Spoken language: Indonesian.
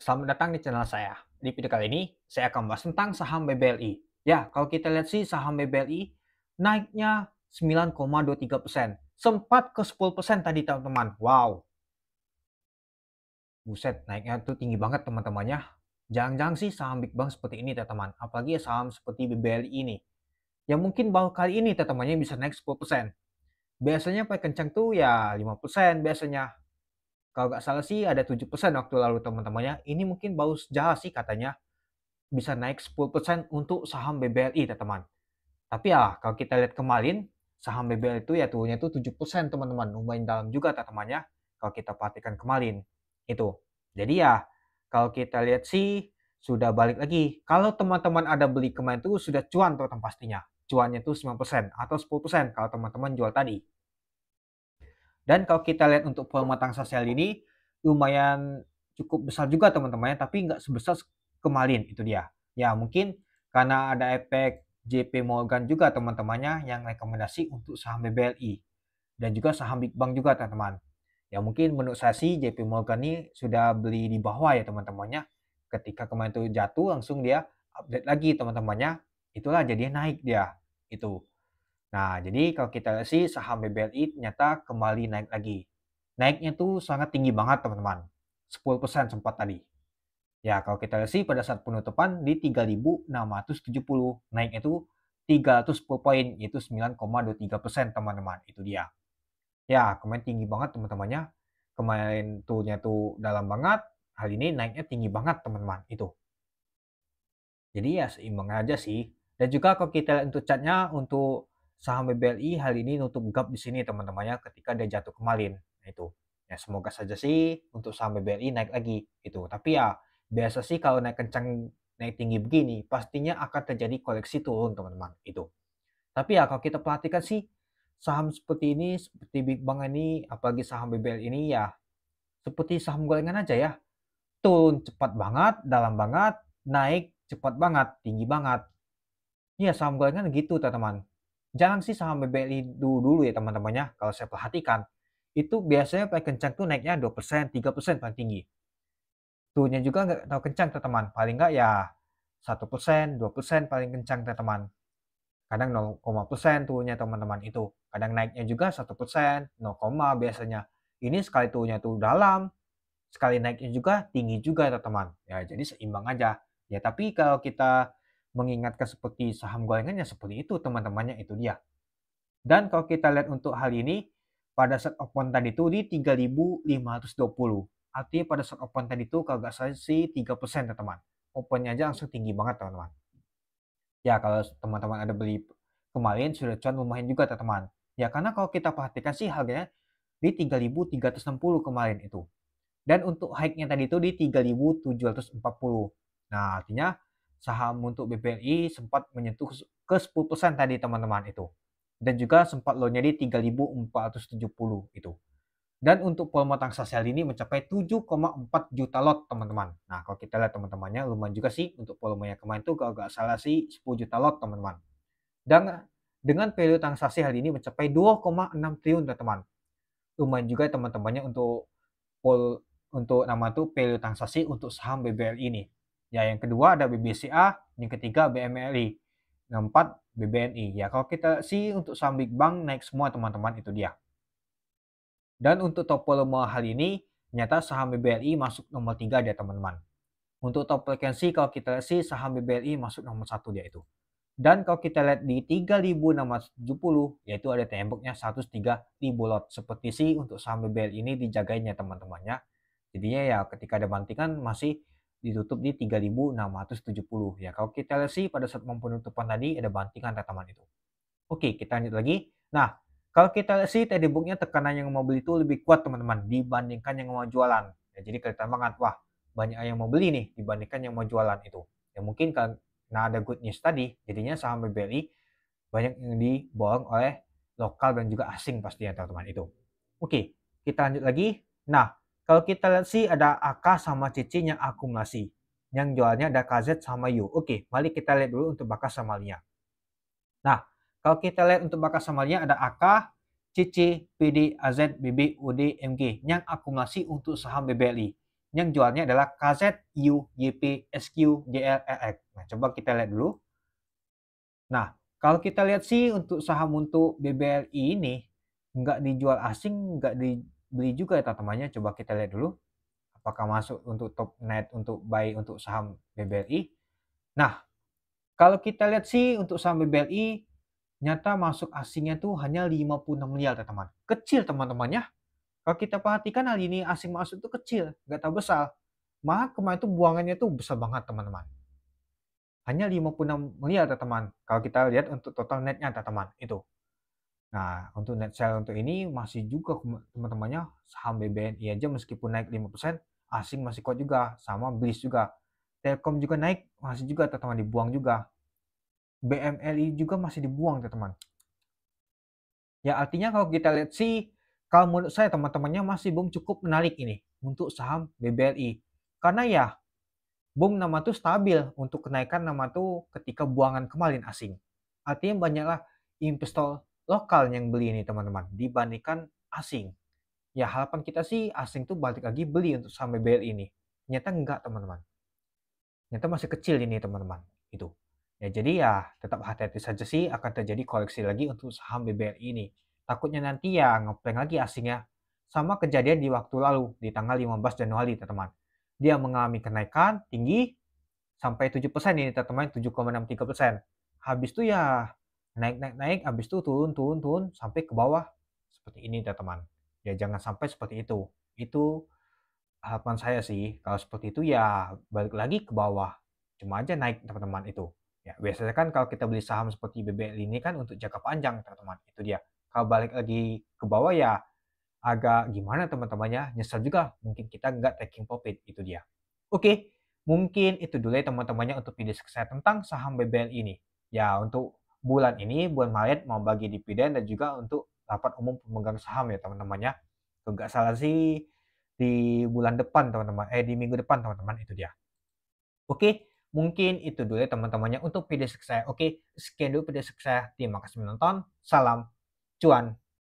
Selamat datang di channel saya. Di video kali ini, saya akan bahas tentang saham BBLI. Ya, kalau kita lihat sih saham BBLI naiknya 9,23%. Sempat ke 10% tadi teman-teman. Wow, buset, naiknya tuh tinggi banget teman-temannya. Jangan-jangan sih saham Big Bang seperti ini teman-teman. Apalagi saham seperti BBLI ini. Ya mungkin baru kali ini teman-temannya bisa naik 10%. Biasanya paling kencang tuh ya 5% biasanya. Kalau nggak salah sih ada 7% waktu lalu teman-temannya. Ini mungkin baru sejarah sih katanya bisa naik 10% untuk saham BBLI teman-teman. Tapi ya kalau kita lihat kemarin saham BBLI itu ya turunnya itu 7% teman-teman. Lumayan dalam juga teman-temannya kalau kita perhatikan kemarin. Itu. Jadi ya kalau kita lihat sih sudah balik lagi. Kalau teman-teman ada beli kemarin itu sudah cuan teman-teman pastinya. Cuannya itu 9% atau 10% kalau teman-teman jual tadi. Dan kalau kita lihat untuk pemetaan sosial ini lumayan cukup besar juga teman-teman ya, tapi nggak sebesar kemarin itu dia. Ya mungkin karena ada efek JP Morgan juga teman-temannya yang rekomendasi untuk saham BBLI dan juga saham Big Bang juga teman-teman. Ya mungkin menurut saya sih JP Morgan ini sudah beli di bawah ya teman-temannya. Ketika kemarin itu jatuh langsung dia update lagi teman-temannya. Itulah jadinya naik dia. Itu. Nah, jadi kalau kita lihat sih saham BBRI ternyata kembali naik lagi. Naiknya tuh sangat tinggi banget teman-teman. 10% sempat tadi. Ya, kalau kita lihat sih pada saat penutupan di 3.670. Naiknya itu 310 poin, yaitu 9,23% teman-teman. Itu dia. Ya, kemarin tinggi banget teman-temannya. Kemarin turunnya tuh dalam banget. Hal ini naiknya tinggi banget teman-teman. Itu. Jadi ya seimbang aja sih. Dan juga kalau kita lihat untuk chartnya untuk saham BBLI hari ini nutup gap di sini teman-temannya ketika dia jatuh kemarin. Nah, itu. Ya semoga saja sih untuk saham BBLI naik lagi itu. Tapi ya biasa sih kalau naik kencang naik tinggi begini pastinya akan terjadi koleksi turun teman-teman itu. Tapi ya kalau kita perhatikan sih saham seperti ini seperti Big Bang ini apalagi saham BBL ini ya seperti saham gorengan aja ya. Turun cepat banget, dalam banget, naik cepat banget, tinggi banget. Iya, saham gorengan gitu, teman-teman. Jarang sih saham BBRI dulu ya, teman-temannya, kalau saya perhatikan. Itu biasanya paling kencang tuh naiknya 2%, 3% paling tinggi. Turunnya juga nggak terlalu kencang, teman-teman. Paling nggak ya 1%, 2% paling kencang, teman-teman. Kadang 0,% turunnya, teman-teman, itu. Kadang naiknya juga 1%, 0, biasanya. Ini sekali turunnya tuh dalam, sekali naiknya juga tinggi juga teman-teman. Ya, jadi seimbang aja. Ya, tapi kalau kita mengingatkan seperti saham gorengan ya seperti itu teman-temannya itu dia. Dan kalau kita lihat untuk hal ini pada saat open tadi itu di 3.520. Artinya pada saat open tadi itu kalau nggak salah sih 3% teman-teman. Opennya aja langsung tinggi banget teman-teman. Ya kalau teman-teman ada beli kemarin sudah cuan lumayan juga teman-teman. Ya karena kalau kita perhatikan sih harganya di 3.360 kemarin itu. Dan untuk hike-nya tadi itu di 3.740. Nah, artinya saham untuk BBRI sempat menyentuh ke 10% tadi teman-teman itu. Dan juga sempat low-nya di 3.470 itu. Dan untuk volume transaksi hari ini mencapai 7,4 juta lot teman-teman. Nah, kalau kita lihat teman-temannya lumayan juga sih untuk volumenya kemarin tuh kalau nggak salah sih 10 juta lot teman-teman. Dan dengan value transaksi hari ini mencapai 2,6 triliun teman-teman. Lumayan juga teman-temannya untuk nama tuh value transaksi untuk saham BBRI ini. Ya, yang kedua ada BBCA, yang ketiga BMRI, yang keempat BBNI. Ya, kalau kita sih untuk saham Big Bang naik semua teman-teman itu dia. Dan untuk top volume hari ini, ternyata saham BBRI masuk nomor 3 dia teman-teman. Untuk top frekuensi kalau kita lihat sih saham BBRI masuk nomor 1 dia itu. Dan kalau kita lihat di 3.670 yaitu ada temboknya 103.000 lot. Seperti sih untuk saham BBRI ini dijagainya teman-temannya. Jadinya ya ketika ada bantingan masih ditutup di 3.670 ya. Kalau kita lihat sih pada saat mau penutupan tadi ada bantingan teman-teman itu. Oke, kita lanjut lagi. Nah, kalau kita lihat sih tadi booknya tekanan yang mau beli itu lebih kuat teman-teman dibandingkan yang mau jualan. Ya, jadi kelihatan banget wah banyak yang mau beli nih dibandingkan yang mau jualan itu. Ya mungkin karena ada good news tadi, jadinya saham BBRI banyak yang diborong oleh lokal dan juga asing pastinya teman-teman itu. Oke, kita lanjut lagi. Nah, kalau kita lihat sih ada AK sama CC yang akumulasi. Yang jualnya ada KZ sama U. Oke, mari kita lihat dulu untuk Bakas sama Lia. Nah, kalau kita lihat untuk Bakas sama Lia ada AK, CC, PD, AZ, BB, UD, MG yang akumulasi untuk saham BBLI. yang jualnya adalah KZU, YP, SQ, JL, RX. Nah, coba kita lihat dulu. Nah, kalau kita lihat sih untuk saham untuk BBLI ini nggak dijual asing, nggak dibeli juga ya teman-temannya. Coba kita lihat dulu apakah masuk untuk top net untuk buy untuk saham BBLI. Nah, kalau kita lihat sih untuk saham BBLI nyata masuk asingnya tuh hanya 56 miliar teman-teman. Kecil teman-temannya. Kalau kita perhatikan hal ini asing masuk itu kecil, nggak tahu besar. Malah kemarin itu buangannya tuh besar banget teman-teman. Hanya 56 miliar teman-teman. Kalau kita lihat untuk total netnya teman-teman itu. Nah, untuk net sale untuk ini masih juga teman-temannya saham BBNI aja meskipun naik 5%, asing masih kuat juga, sama BLIS juga. Telkom juga naik, masih juga teman-teman dibuang juga. BMLI juga masih dibuang teman-teman. Ya artinya kalau kita lihat sih, kalau menurut saya teman-temannya masih belum cukup menarik ini untuk saham BBLI. Karena ya Bung nama tuh stabil untuk kenaikan nama tuh ketika buangan kemarin asing. Artinya banyaklah investor lokal yang beli ini teman-teman dibandingkan asing. Ya harapan kita sih asing tuh balik lagi beli untuk saham BBL ini. Ternyata enggak teman-teman. Ternyata masih kecil ini teman-teman. Itu. Ya jadi ya tetap hati-hati saja sih akan terjadi koleksi lagi untuk saham BBL ini. Takutnya nanti ya ngeprank lagi asingnya. Sama kejadian di waktu lalu di tanggal 15 Januari teman-teman. Dia mengalami kenaikan tinggi sampai 7% ini teman-teman, 7,63%. Habis itu ya naik, habis itu turun sampai ke bawah seperti ini teman-teman. Ya jangan sampai seperti itu. Itu harapan saya sih. Kalau seperti itu ya balik lagi ke bawah. Cuma aja naik teman-teman itu. Ya biasanya kan kalau kita beli saham seperti BBL ini kan untuk jangka panjang teman-teman. Itu dia. Kalau balik lagi ke bawah ya agak gimana teman-temannya, nyesel juga mungkin kita nggak taking profit, itu dia. Oke, mungkin itu dulu ya teman-temannya untuk video saya tentang saham BBL ini. Ya untuk bulan ini, bulan Maret mau bagi dividen dan juga untuk rapat umum pemegang saham ya teman-temannya. Kalau nggak salah sih di bulan depan teman-teman, di minggu depan teman-teman, itu dia. Oke, mungkin itu dulu ya teman-temannya untuk video saya. Oke, sekian dulu video saya. Terima kasih menonton. Salam cuan.